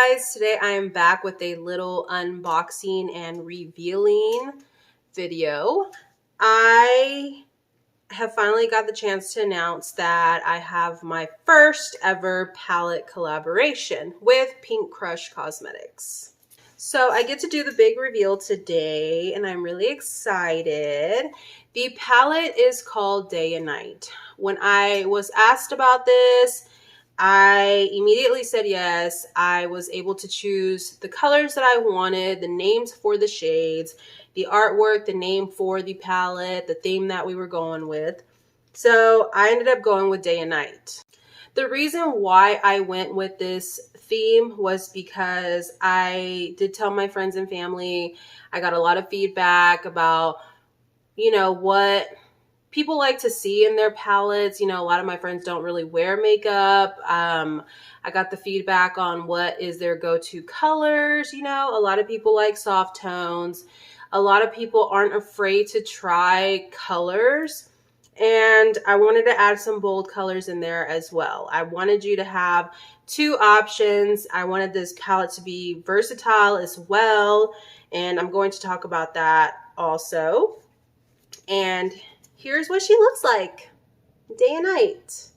guys, today I am back with a little unboxing and revealing video. I have finally got the chance to announce that I have my first ever palette collaboration with Pink Crush Cosmetics. So I get to do the big reveal today and I'm really excited. The palette is called Day and Night. When I was asked about this, I immediately said yes. I was able to choose the colors that I wanted, the names for the shades, the artwork, the name for the palette, the theme that we were going with. So I ended up going with Day and Night. The reason why I went with this theme was because I did tell my friends and family. I got a lot of feedback about, what people like to see in their palettes. A lot of my friends don't really wear makeup. I got the feedback on what is their go-to colors. A lot of people like soft tones. A lot of people aren't afraid to try colors. And I wanted to add some bold colors in there as well. I wanted you to have two options. I wanted this palette to be versatile as well. And I'm going to talk about that also. And here's what she looks like, Day and Night.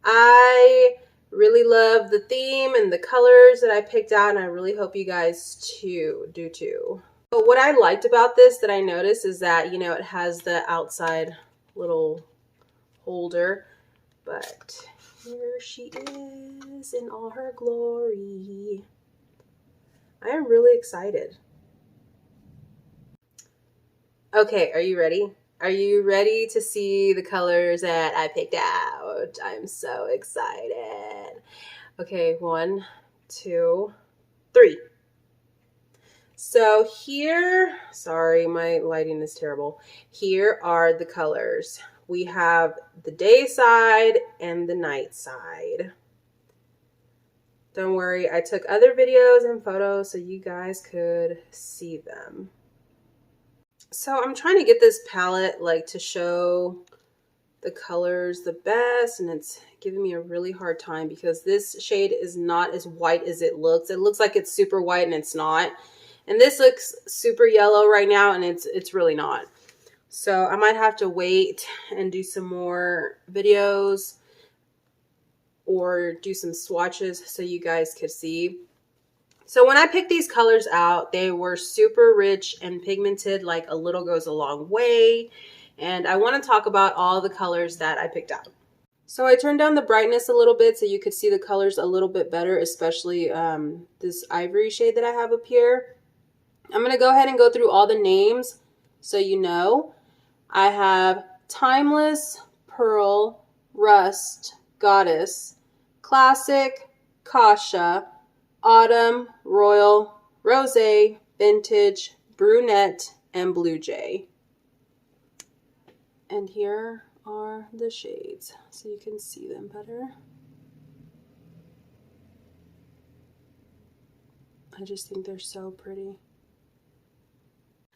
I really love the theme and the colors that I picked out, and I really hope you guys do too. But what I liked about this that I noticed is that, it has the outside little holder, but here she is in all her glory. I am really excited. Okay, are you ready? Are you ready to see the colors that I picked out? I'm so excited. Okay, 1, 2, 3. So here, sorry, my lighting is terrible. Here are the colors. We have the day side and the night side. Don't worry, I took other videos and photos so you guys could see them. So I'm trying to get this palette to show the colors the best, and it's giving me a really hard time because this shade is not as white as it looks. It looks like it's super white and it's not. And this looks super yellow right now and it's really not. So I might have to wait and do some more videos or do some swatches so you guys could see. So when I picked these colors out, they were super rich and pigmented, like a little goes a long way. And I want to talk about all the colors that I picked out. So I turned down the brightness a little bit so you could see the colors a little bit better, especially this ivory shade that I have up here. I'm going to go ahead and go through all the names so you know. I have Timeless, Pearl, Rust, Goddess, Classic, Kasha, Autumn, Royal, Rosé, Vintage, Brunette, and Blue Jay. And here are the shades so you can see them better. I just think they're so pretty.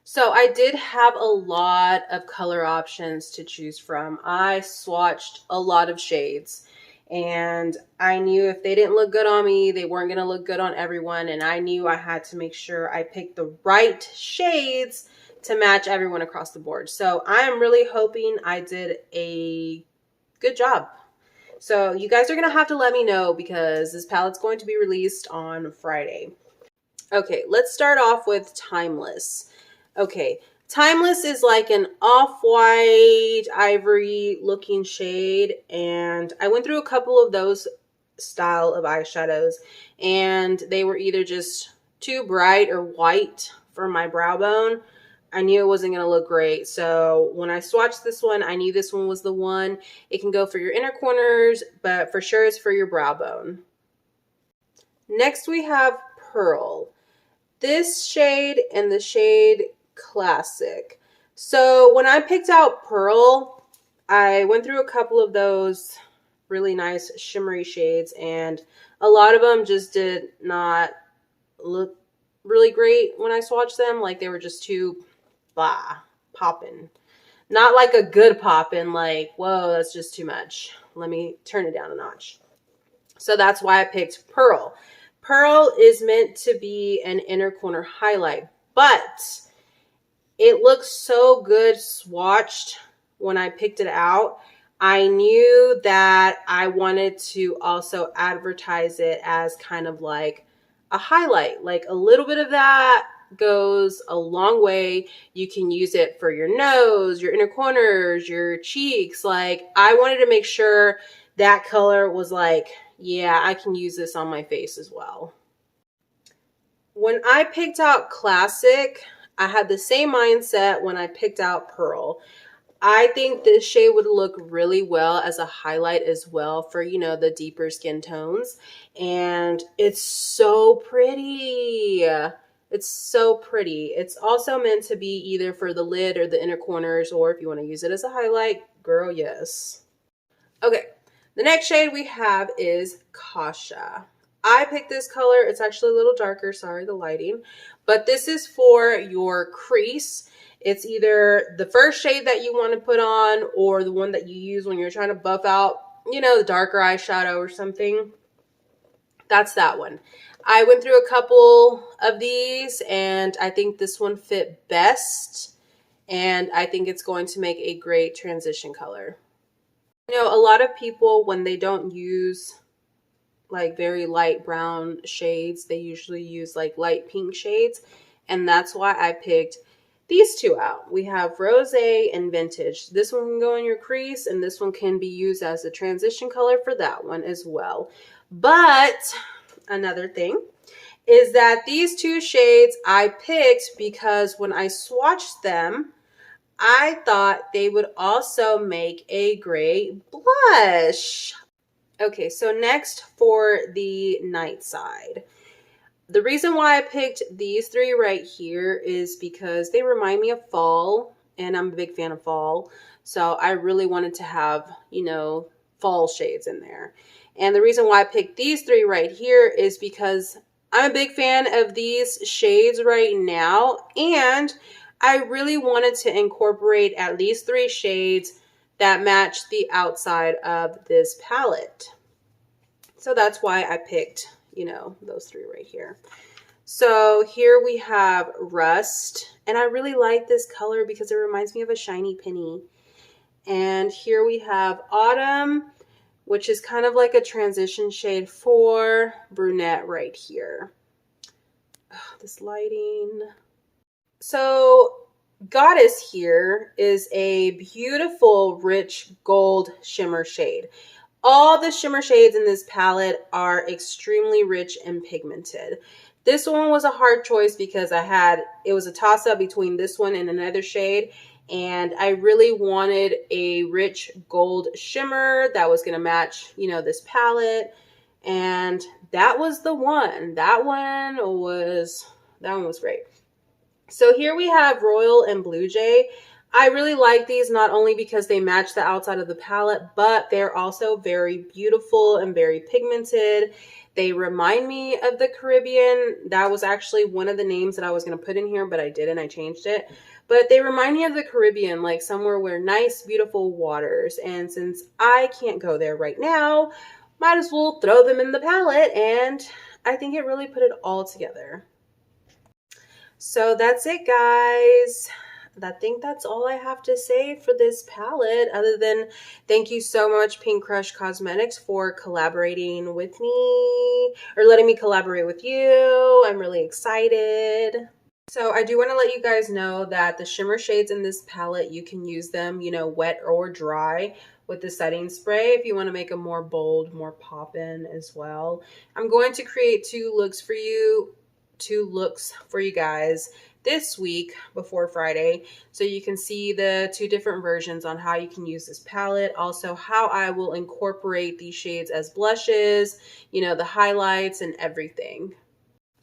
So I did have a lot of color options to choose from. I swatched a lot of shades. And I knew if they didn't look good on me, they weren't going to look good on everyone. And I knew I had to make sure I picked the right shades to match everyone across the board. So I'm really hoping I did a good job. So you guys are going to have to let me know because this palette's going to be released on Friday. Okay, let's start off with Timeless. Okay. Timeless is like an off-white ivory looking shade, and I went through a couple of those style of eyeshadows and they were either just too bright or white for my brow bone. I knew it wasn't going to look great, so when I swatched this one, I knew this one was the one. It can go for your inner corners, but for sure it's for your brow bone. Next we have Pearl. This shade and the shade Classic. So when I picked out Pearl, I went through a couple of those really nice shimmery shades and a lot of them just did not look really great when I swatched them. Like they were just too poppin'. Not like a good poppin', like, whoa, that's just too much. Let me turn it down a notch. So that's why I picked Pearl. Pearl is meant to be an inner corner highlight, but it looks so good swatched when I picked it out. I knew that I wanted to also advertise it as kind of like a highlight. Like a little bit of that goes a long way. You can use it for your nose, your inner corners, your cheeks. Like I wanted to make sure that color was like, yeah, I can use this on my face as well. When I picked out Classic, I had the same mindset when I picked out Pearl. I think this shade would look really well as a highlight as well for, you know, the deeper skin tones. And it's so pretty. It's so pretty. It's also meant to be either for the lid or the inner corners, or if you want to use it as a highlight, girl, yes. Okay, the next shade we have is Kasha. I picked this color. It's actually a little darker. Sorry, the lighting. But this is for your crease. It's either the first shade that you want to put on or the one that you use when you're trying to buff out, you know, the darker eyeshadow or something. That's that one. I went through a couple of these and I think this one fit best. And I think it's going to make a great transition color. You know, a lot of people, when they don't use like very light brown shades, they usually use like light pink shades, and that's why I picked these two out. We have Rosé and Vintage. This one can go in your crease, and this one can be used as a transition color for that one as well. But another thing is that these two shades I picked because when I swatched them, I thought they would also make a great blush. Okay, so next for the night side. The reason why I picked these three right here is because they remind me of fall, and I'm a big fan of fall. So I really wanted to have, you know, fall shades in there. And the reason why I picked these three right here is because I'm a big fan of these shades right now, and I really wanted to incorporate at least three shades that match the outside of this palette. So that's why I picked, you know, those three right here. So here we have Rust, and I really like this color because it reminds me of a shiny penny. And here we have Autumn, which is kind of like a transition shade for Brunette right here. Oh, this lighting. So Goddess here is a beautiful, rich gold shimmer shade. All the shimmer shades in this palette are extremely rich and pigmented. This one was a hard choice because it was a toss-up between this one and another shade, and I really wanted a rich gold shimmer that was going to match, you know, this palette, and that was the one. That one was great. So here we have Royal and Blue Jay. I really like these not only because they match the outside of the palette, but they're also very beautiful and very pigmented. They remind me of the Caribbean. That was actually one of the names that I was going to put in here, but I didn't. I changed it. But they remind me of the Caribbean, like somewhere where nice, beautiful waters. And since I can't go there right now, might as well throw them in the palette. And I think it really put it all together. So that's it, guys. I think that's all I have to say for this palette, other than thank you so much, Pink Crush Cosmetics, for collaborating with me, or letting me collaborate with you. I'm really excited. So I do want to let you guys know that the shimmer shades in this palette, you can use them, you know, wet or dry with the setting spray if you want to make them more bold, more pop-in as well. I'm going to create two looks for you guys this week before Friday, so you can see the two different versions on how you can use this palette, also how I will incorporate these shades as blushes, you know, the highlights and everything.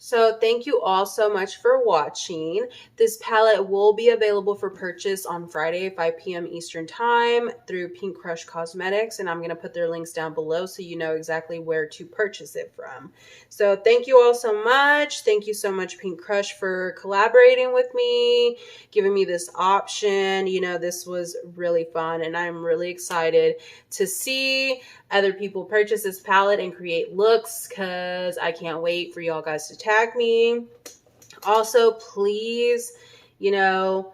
So thank you all so much for watching. This palette will be available for purchase on Friday, 5 p.m. Eastern Time through Pink Crush Cosmetics, and I'm going to put their links down below so you know exactly where to purchase it from. So thank you all so much. Thank you so much, Pink Crush, for collaborating with me, giving me this option. You know, this was really fun, and I'm really excited to see other people purchase this palette and create looks, because I can't wait for y'all guys to tag me. Also, please, you know,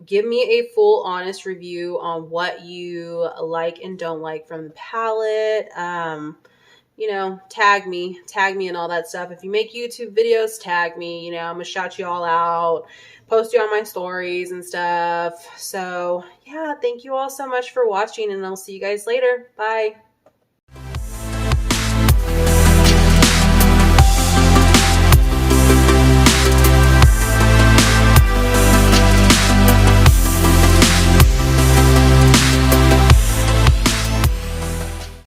give me a full honest review on what you like and don't like from the palette. You know, tag me and all that stuff. If you make YouTube videos, tag me. You know, I'm gonna shout you all out, post you on my stories and stuff. So yeah, thank you all so much for watching, and I'll see you guys later. Bye.